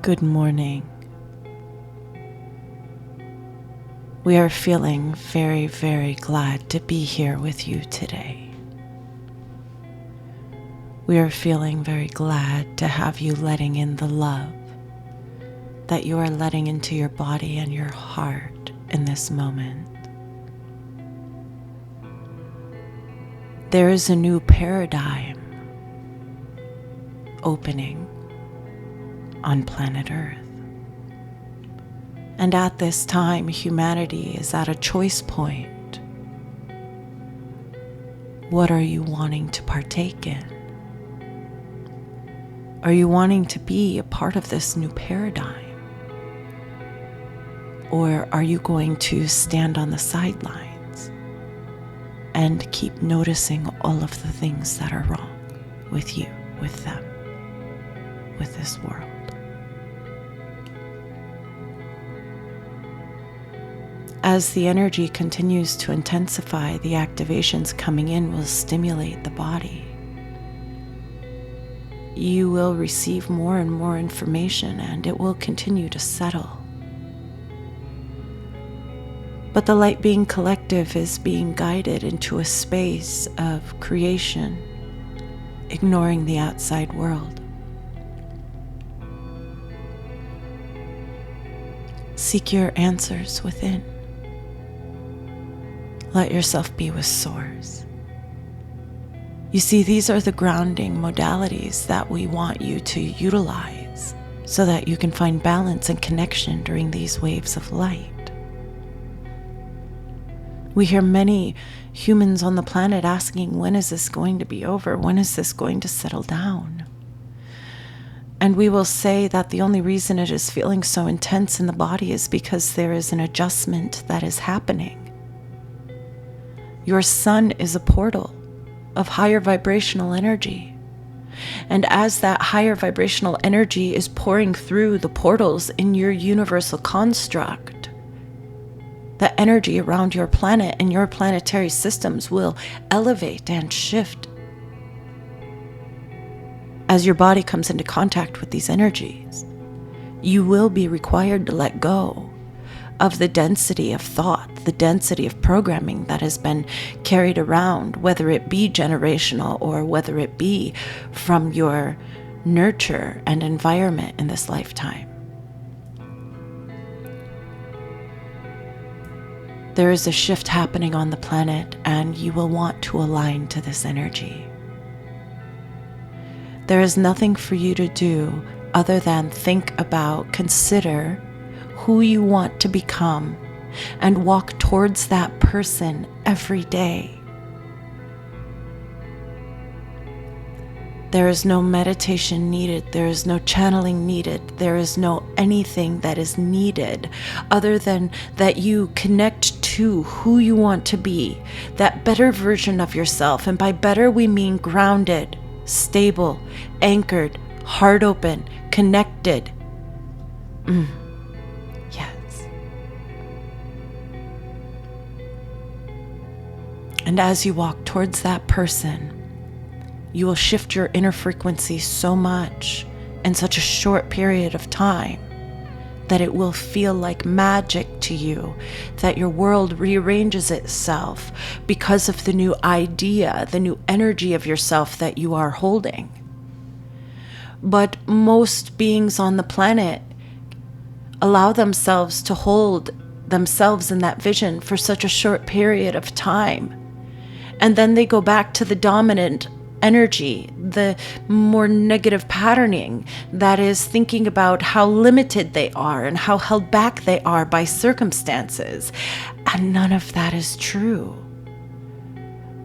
Good morning. We are feeling very, very glad to be here with you today. We are feeling very glad to have you letting in the love that you are letting into your body and your heart in this moment. There is a new paradigm opening on planet Earth. And at this time, humanity is at a choice point. What are you wanting to partake in? Are you wanting to be a part of this new paradigm? Or are you going to stand on the sidelines and keep noticing all of the things that are wrong with you, with them, with this world? As the energy continues to intensify, the activations coming in will stimulate the body. You will receive more and more information, and it will continue to settle. But the Light Being Collective is being guided into a space of creation, ignoring the outside world. Seek your answers within. Let yourself be with Source. You see, these are the grounding modalities that we want you to utilize so that you can find balance and connection during these waves of light. We hear many humans on the planet asking, when is this going to be over? When is this going to settle down? And we will say that the only reason it is feeling so intense in the body is because there is an adjustment that is happening. Your sun is a portal of higher vibrational energy. And as that higher vibrational energy is pouring through the portals in your universal construct, the energy around your planet and your planetary systems will elevate and shift. As your body comes into contact with these energies, you will be required to let go of the density of thought, the density of programming that has been carried around, whether it be generational or whether it be from your nurture and environment in this lifetime. There is a shift happening on the planet, and you will want to align to this energy. There is nothing for you to do other than think about, consider who you want to become, and walk towards that person every day. There is no meditation needed. There is no channeling needed. There is no anything that is needed other than that you connect to who you want to be, that better version of yourself. And by better, we mean grounded, stable, anchored, heart open, connected. Yes. And as you walk towards that person, you will shift your inner frequency so much in such a short period of time that it will feel like magic to you, that your world rearranges itself because of the new idea, the new energy of yourself that you are holding. But most beings on the planet allow themselves to hold themselves in that vision for such a short period of time. And then they go back to the dominant energy, the more negative patterning that is thinking about how limited they are and how held back they are by circumstances. And none of that is true.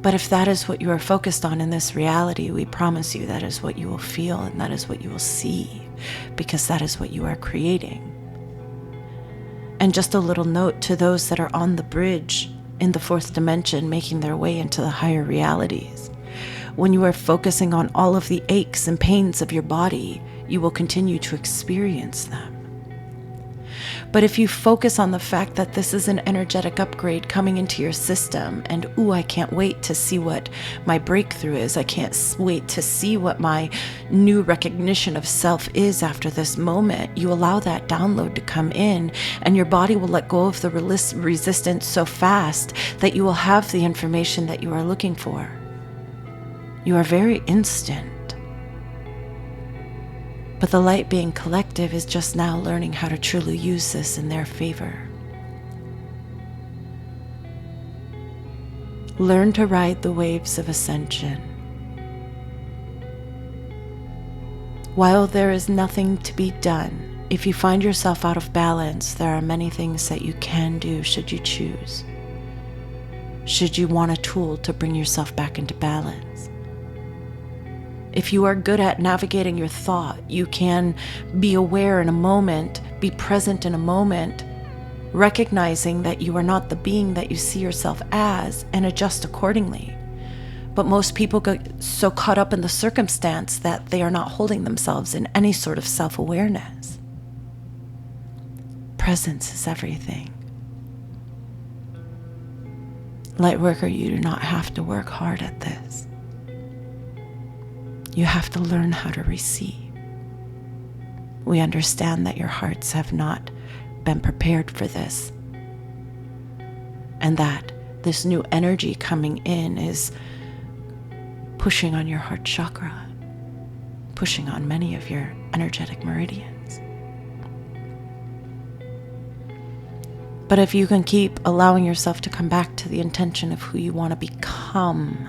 But if that is what you are focused on in this reality, we promise you that is what you will feel and that is what you will see, because that is what you are creating. And just a little note to those that are on the bridge in the fourth dimension, making their way into the higher realities. When you are focusing on all of the aches and pains of your body, you will continue to experience them. But if you focus on the fact that this is an energetic upgrade coming into your system, and I can't wait to see what my breakthrough is. I can't wait to see what my new recognition of self is after this moment. You allow that download to come in, and your body will let go of the resistance so fast that you will have the information that you are looking for. You are very instant. But the light being collective is just now learning how to truly use this in their favor. Learn to ride the waves of ascension. While there is nothing to be done, if you find yourself out of balance, there are many things that you can do should you choose. Should you want a tool to bring yourself back into balance. If you are good at navigating your thought, you can be aware in a moment, be present in a moment, recognizing that you are not the being that you see yourself as, and adjust accordingly. But most people get so caught up in the circumstance that they are not holding themselves in any sort of self-awareness. Presence is everything. Lightworker, you do not have to work hard at this. You have to learn how to receive. We understand that your hearts have not been prepared for this, and that this new energy coming in is pushing on your heart chakra, pushing on many of your energetic meridians. But if you can keep allowing yourself to come back to the intention of who you want to become,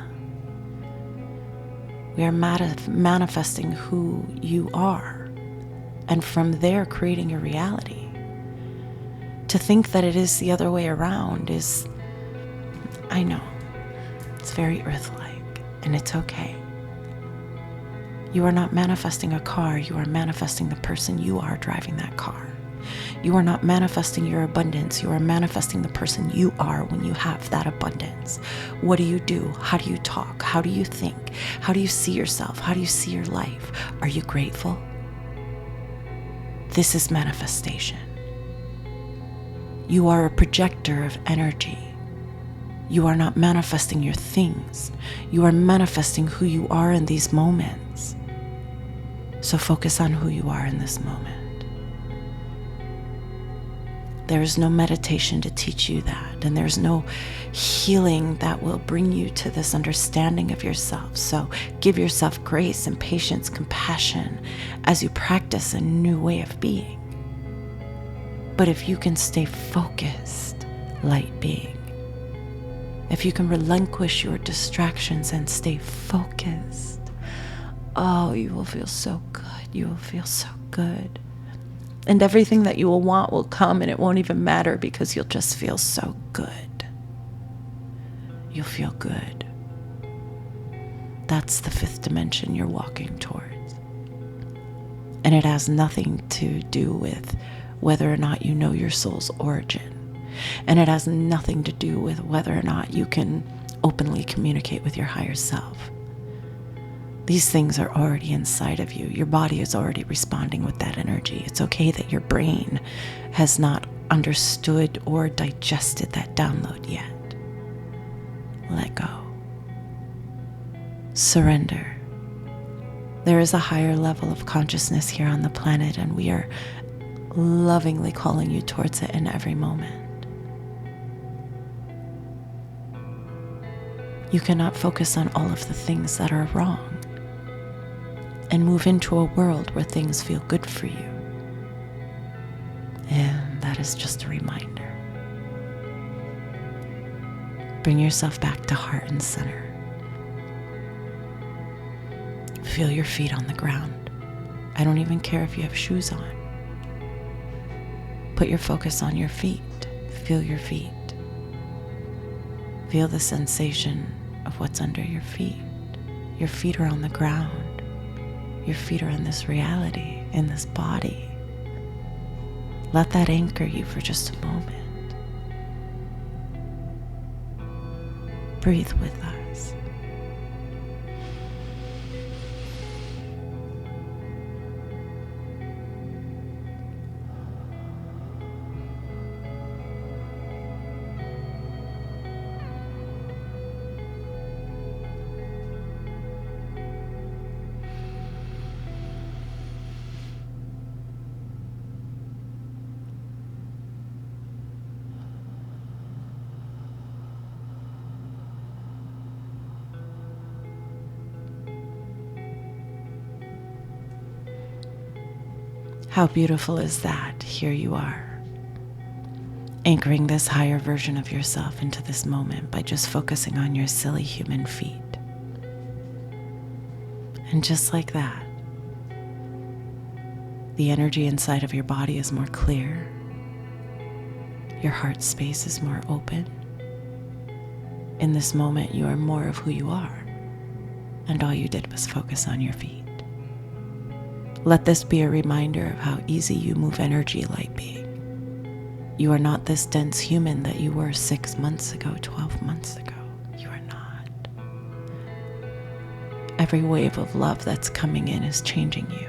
we are manifesting who you are, and from there creating a reality. To think that it is the other way around is, I know, it's very earth-like, and it's okay. You are not manifesting a car, you are manifesting the person you are driving that car. You are not manifesting your abundance, you are manifesting the person you are when you have that abundance. What do? How do you talk? How do you think? How do you see yourself? How do you see your life? Are you grateful? This is manifestation. You are a projector of energy. You are not manifesting your things. You are manifesting who you are in these moments. So focus on who you are in this moment. There is no meditation to teach you that, and there's no healing that will bring you to this understanding of yourself. So give yourself grace and patience, compassion as you practice a new way of being. But if you can stay focused, light being, if you can relinquish your distractions and stay focused, you will feel so good. You will feel so good. And everything that you will want will come, and it won't even matter because you'll just feel so good. You'll feel good. That's the fifth dimension you're walking towards. And it has nothing to do with whether or not you know your soul's origin. And it has nothing to do with whether or not you can openly communicate with your higher self. These things are already inside of you. Your body is already responding with that energy. It's okay that your brain has not understood or digested that download yet. Let go. Surrender. There is a higher level of consciousness here on the planet, and we are lovingly calling you towards it in every moment. You cannot focus on all of the things that are wrong and move into a world where things feel good for you. And that is just a reminder. Bring yourself back to heart and center. Feel your feet on the ground. I don't even care if you have shoes on. Put your focus on your feet. Feel your feet. Feel the sensation of what's under your feet. Your feet are on the ground. Your feet are in this reality, in this body. Let that anchor you for just a moment. Breathe with us. How beautiful is that? Here you are, anchoring this higher version of yourself into this moment by just focusing on your silly human feet. And just like that, the energy inside of your body is more clear. Your heart space is more open. In this moment, you are more of who you are, and all you did was focus on your feet. Let this be a reminder of how easy you move energy light being. You are not this dense human that you were 6 months ago, 12 months ago. You are not. Every wave of love that's coming in is changing you.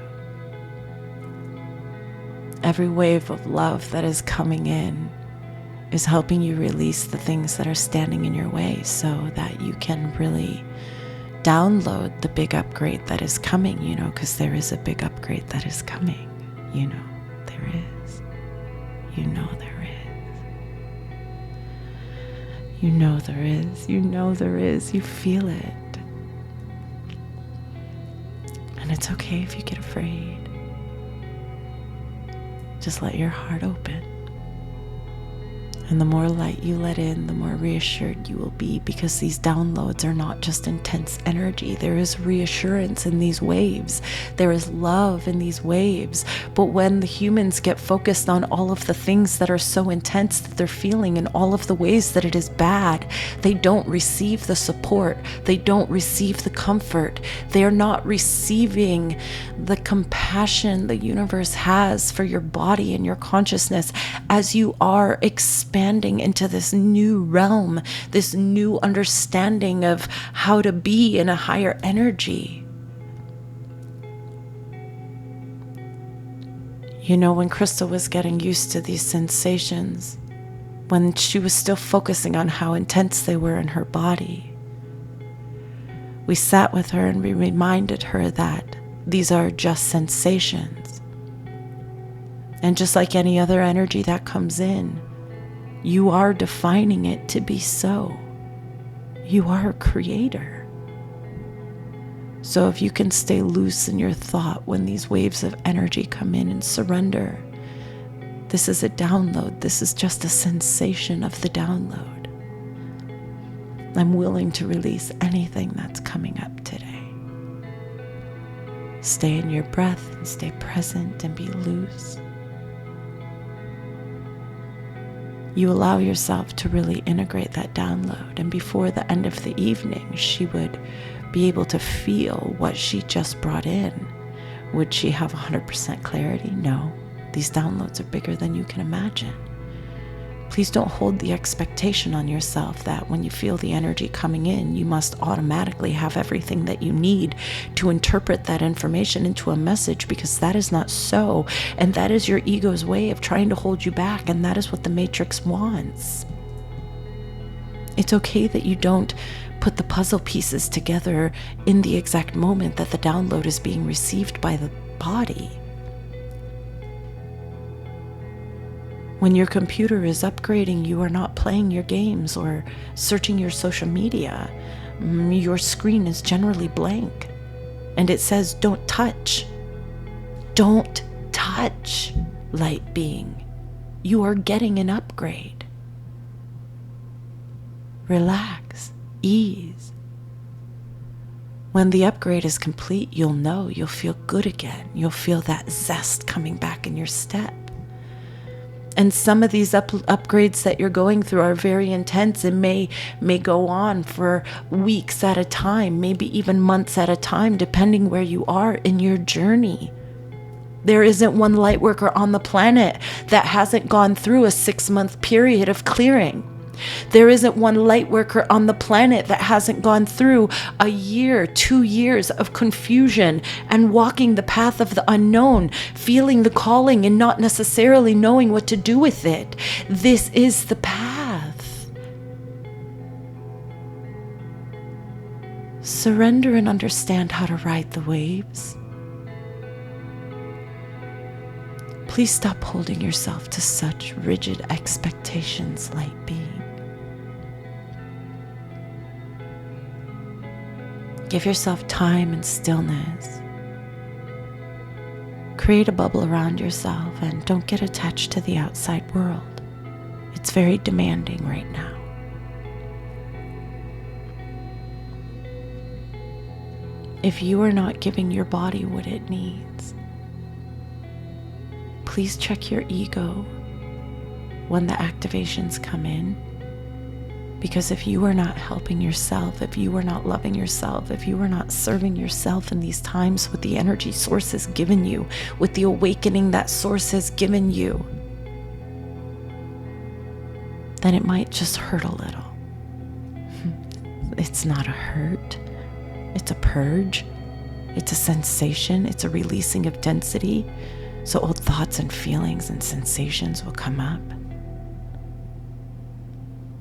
Every wave of love that is coming in is helping you release the things that are standing in your way so that you can really download the big upgrade that is coming, because there is a big upgrade that is coming. There is. There is. There is. You feel it. And it's okay if you get afraid. Just let your heart open. And the more light you let in, the more reassured you will be, because these downloads are not just intense energy. There is reassurance in these waves. There is love in these waves. But when the humans get focused on all of the things that are so intense that they're feeling in all of the ways that it is bad, they don't receive the support. They don't receive the comfort. They are not receiving the compassion the universe has for your body and your consciousness as you are expanding into this new realm, this new understanding of how to be in a higher energy. When Crystal was getting used to these sensations, when she was still focusing on how intense they were in her body, we sat with her and we reminded her that these are just sensations. And just like any other energy that comes in, you are defining it to be so. You are a creator. So if you can stay loose in your thought when these waves of energy come in and surrender, this is a download. This is just a sensation of the download. I'm willing to release anything that's coming up today. Stay in your breath and stay present and be loose. You allow yourself to really integrate that download, and before the end of the evening, she would be able to feel what she just brought in. Would she have 100% clarity? No. These downloads are bigger than you can imagine. Please don't hold the expectation on yourself that when you feel the energy coming in, you must automatically have everything that you need to interpret that information into a message, because that is not so. And that is your ego's way of trying to hold you back. And that is what the Matrix wants. It's okay that you don't put the puzzle pieces together in the exact moment that the download is being received by the body. When your computer is upgrading, you are not playing your games or searching your social media. Your screen is generally blank. And it says, don't touch. Don't touch, light being. You are getting an upgrade. Relax, ease. When the upgrade is complete, you'll know, you'll feel good again. You'll feel that zest coming back in your step. And some of these upgrades that you're going through are very intense and may go on for weeks at a time, maybe even months at a time, depending where you are in your journey. There isn't one light worker on the planet that hasn't gone through a 6-month period of clearing. There isn't one light worker on the planet that hasn't gone through a year, 2 years of confusion and walking the path of the unknown, feeling the calling and not necessarily knowing what to do with it. This is the path. Surrender and understand how to ride the waves. Please stop holding yourself to such rigid expectations, light being. Give yourself time and stillness. Create a bubble around yourself and don't get attached to the outside world. It's very demanding right now. If you are not giving your body what it needs, please check your ego when the activations come in. Because if you are not helping yourself, if you are not loving yourself, if you are not serving yourself in these times with the energy source has given you, with the awakening that source has given you, then it might just hurt a little. It's not a hurt. It's a purge. It's a sensation. It's a releasing of density. So old thoughts and feelings and sensations will come up.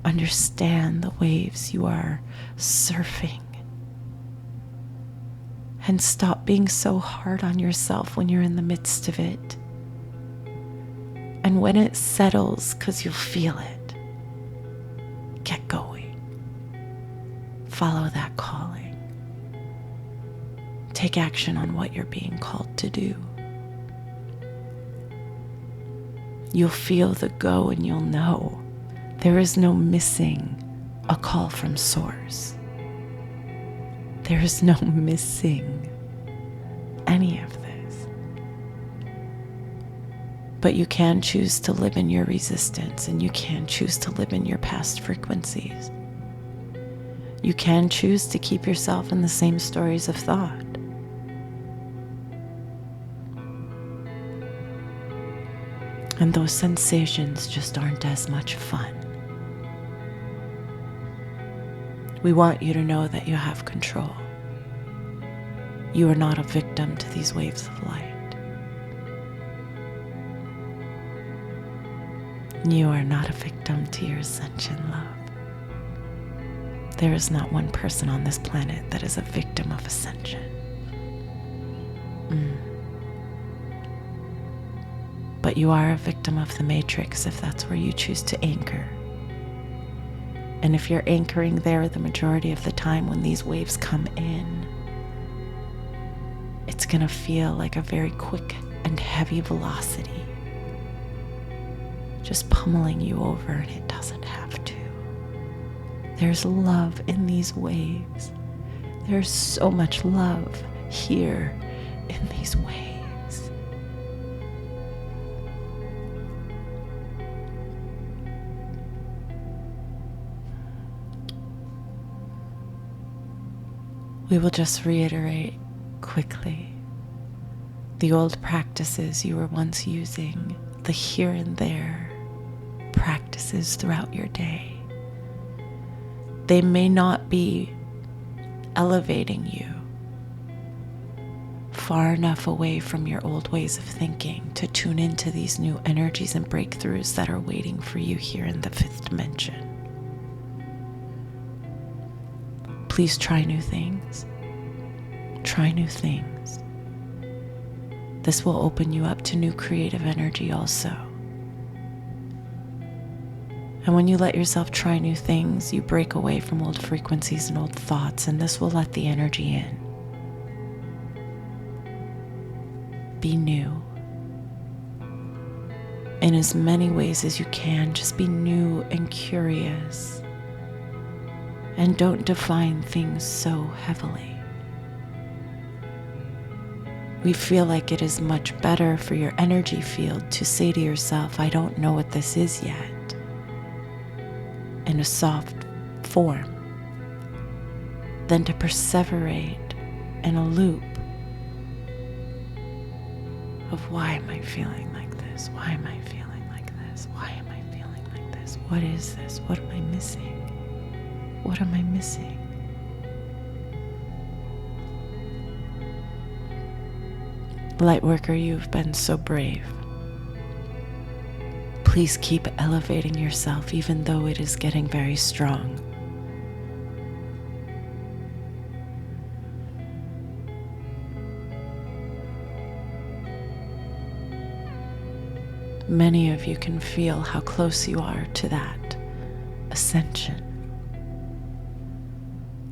Understand the waves you are surfing. And stop being so hard on yourself when you're in the midst of it. And when it settles, because you'll feel it, get going. Follow that calling. Take action on what you're being called to do. You'll feel the go and you'll know. There is no missing a call from source. There is no missing any of this. But you can choose to live in your resistance, and you can choose to live in your past frequencies. You can choose to keep yourself in the same stories of thought. And those sensations just aren't as much fun. We want you to know that you have control. You are not a victim to these waves of light. You are not a victim to your ascension, love. There is not one person on this planet that is a victim of ascension. But you are a victim of the matrix if that's where you choose to anchor. And if you're anchoring there the majority of the time when these waves come in, it's going to feel like a very quick and heavy velocity, just pummeling you over, and it doesn't have to. There's love in these waves. There's so much love here in these waves. We will just reiterate quickly the old practices you were once using, the here and there practices throughout your day. They may not be elevating you far enough away from your old ways of thinking to tune into these new energies and breakthroughs that are waiting for you here in the 5th dimension. Please try new things. Try new things. This will open you up to new creative energy also. And when you let yourself try new things, you break away from old frequencies and old thoughts, and this will let the energy in. Be new. in as many ways as you can. Just be new and curious. And don't define things so heavily. We feel like it is much better for your energy field to say to yourself, I don't know what this is yet, in a soft form, than to perseverate in a loop of why am I feeling like this? Why am I feeling like this? Why am I feeling like this? What is this? What am I missing? What am I missing? Lightworker, you've been so brave. Please keep elevating yourself even though it is getting very strong. Many of you can feel how close you are to that ascension.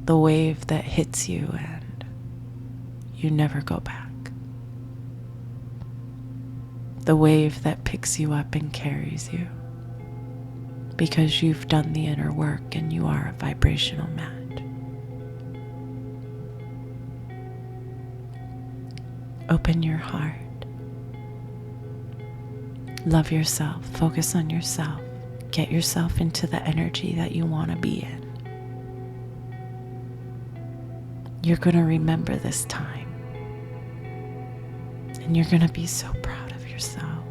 The wave that hits you and you never go back. The wave that picks you up and carries you because you've done the inner work and you are a vibrational match. Open your heart. Love yourself. Focus on yourself. Get yourself into the energy that you want to be in. You're going to remember this time. And you're going to be so proud of yourself,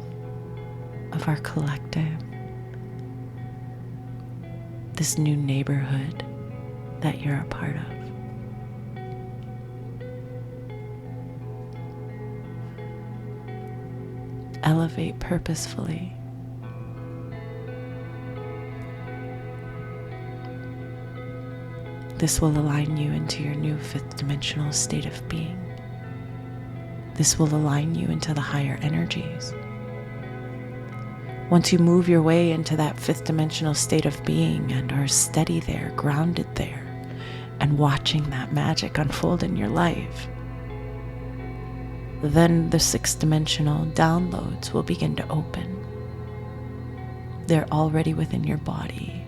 of our collective, this new neighborhood that you're a part of. Elevate purposefully. This will align you into your new fifth dimensional state of being. This will align you into the higher energies. Once you move your way into that fifth dimensional state of being and are steady there, grounded there, and watching that magic unfold in your life, then the sixth dimensional downloads will begin to open. They're already within your body,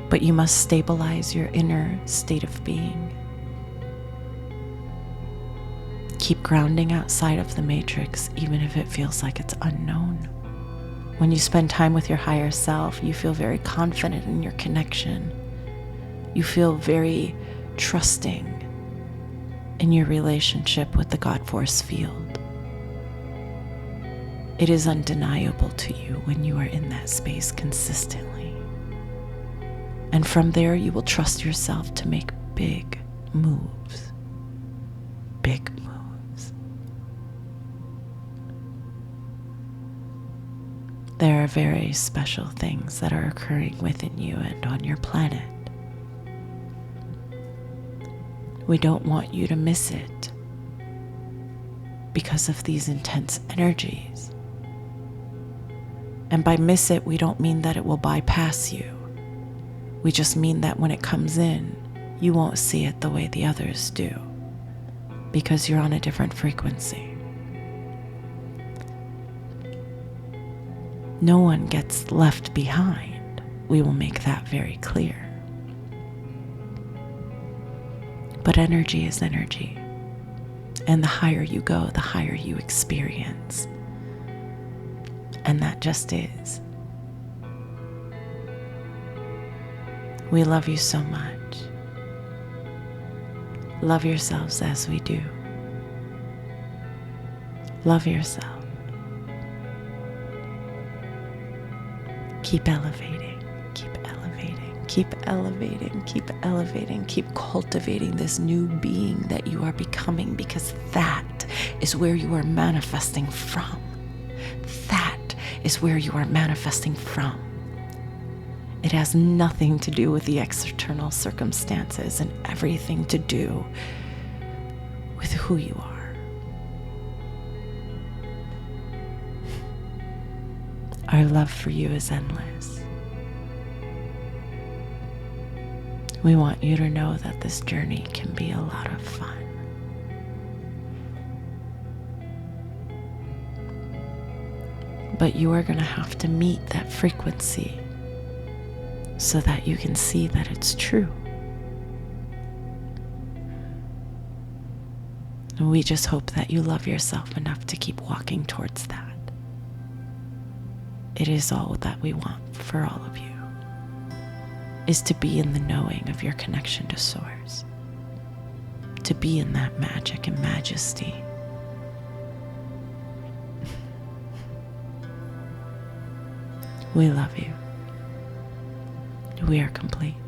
but you must stabilize your inner state of being. Keep grounding outside of the matrix, even if it feels like it's unknown. When you spend time with your higher self, you feel very confident in your connection. You feel very trusting in your relationship with the God Force field. It is undeniable to you when you are in that space consistently. And from there, you will trust yourself to make big moves. Big moves. There are very special things that are occurring within you and on your planet. We don't want you to miss it because of these intense energies. And by miss it, we don't mean that it will bypass you. We just mean that when it comes in, you won't see it the way the others do because you're on a different frequency. No one gets left behind. We will make that very clear. But energy is energy. And the higher you go, the higher you experience. And that just is. We love you so much. Love yourselves as we do. Love yourself. Keep elevating, keep elevating, keep elevating, keep elevating, keep cultivating this new being that you are becoming, because that is where you are manifesting from. That is where you are manifesting from. It has nothing to do with the external circumstances and everything to do with who you are. Our love for you is endless. We want you to know that this journey can be a lot of fun. But you are going to have to meet that frequency so that you can see that it's true. And we just hope that you love yourself enough to keep walking towards that. It is all that we want for all of you, is to be in the knowing of your connection to Source, to be in that magic and majesty. We love you. We are complete.